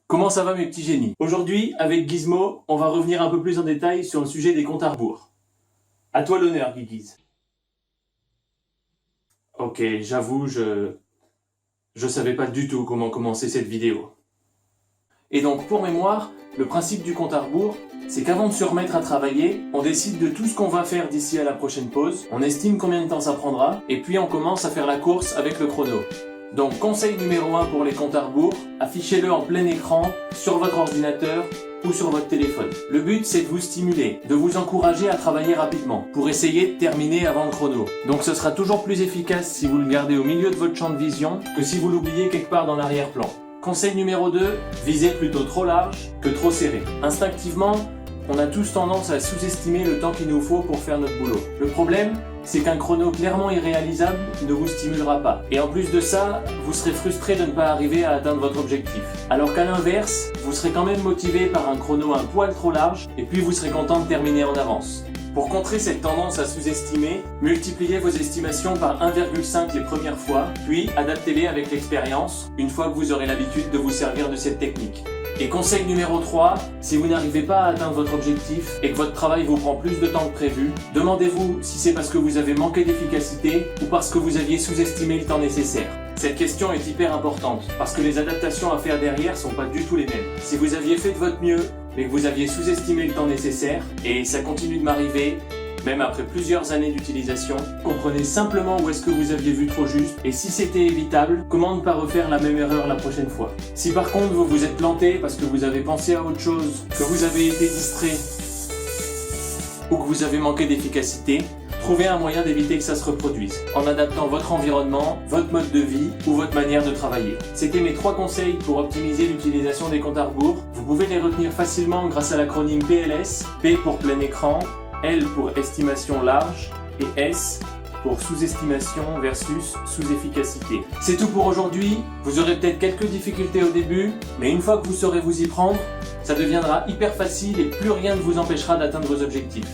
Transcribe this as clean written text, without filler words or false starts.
Comment ça va mes petits génies? Aujourd'hui, avec Gizmo, on va revenir un peu plus en détail sur le sujet des comptes à rebours. À toi l'honneur, Guiguiz. Ok, j'avoue, je savais pas du tout comment commencer cette vidéo. Et donc, pour mémoire, le principe du compte à rebours, c'est qu'avant de se remettre à travailler, on décide de tout ce qu'on va faire d'ici à la prochaine pause, on estime combien de temps ça prendra, et puis on commence à faire la course avec le chrono. Donc, conseil numéro 1 pour les comptes à rebours, affichez-le en plein écran, sur votre ordinateur ou sur votre téléphone. Le but, c'est de vous stimuler, de vous encourager à travailler rapidement, pour essayer de terminer avant le chrono. Donc ce sera toujours plus efficace si vous le gardez au milieu de votre champ de vision, que si vous l'oubliez quelque part dans l'arrière-plan. Conseil numéro 2, visez plutôt trop large que trop serré. Instinctivement, on a tous tendance à sous-estimer le temps qu'il nous faut pour faire notre boulot. Le problème, c'est qu'un chrono clairement irréalisable ne vous stimulera pas. Et en plus de ça, vous serez frustré de ne pas arriver à atteindre votre objectif. Alors qu'à l'inverse, vous serez quand même motivé par un chrono un poil trop large, et puis vous serez content de terminer en avance. Pour contrer cette tendance à sous-estimer, multipliez vos estimations par 1,5 les premières fois, puis adaptez-les avec l'expérience, une fois que vous aurez l'habitude de vous servir de cette technique. Et conseil numéro 3, si vous n'arrivez pas à atteindre votre objectif et que votre travail vous prend plus de temps que prévu, demandez-vous si c'est parce que vous avez manqué d'efficacité ou parce que vous aviez sous-estimé le temps nécessaire. Cette question est hyper importante, parce que les adaptations à faire derrière sont pas du tout les mêmes. Si vous aviez fait de votre mieux, mais que vous aviez sous-estimé le temps nécessaire, et ça continue de m'arriver, même après plusieurs années d'utilisation, comprenez simplement où est-ce que vous aviez vu trop juste, et si c'était évitable, comment ne pas refaire la même erreur la prochaine fois. Si par contre vous vous êtes planté parce que vous avez pensé à autre chose, que vous avez été distrait, ou que vous avez manqué d'efficacité, trouvez un moyen d'éviter que ça se reproduise, en adaptant votre environnement, votre mode de vie ou votre manière de travailler. C'était mes 3 conseils pour optimiser l'utilisation des comptes à rebours. Vous pouvez les retenir facilement grâce à l'acronyme PLS, P pour plein écran, L pour estimation large et S pour sous-estimation versus sous-efficacité. C'est tout pour aujourd'hui. Vous aurez peut-être quelques difficultés au début, mais une fois que vous saurez vous y prendre, ça deviendra hyper facile et plus rien ne vous empêchera d'atteindre vos objectifs.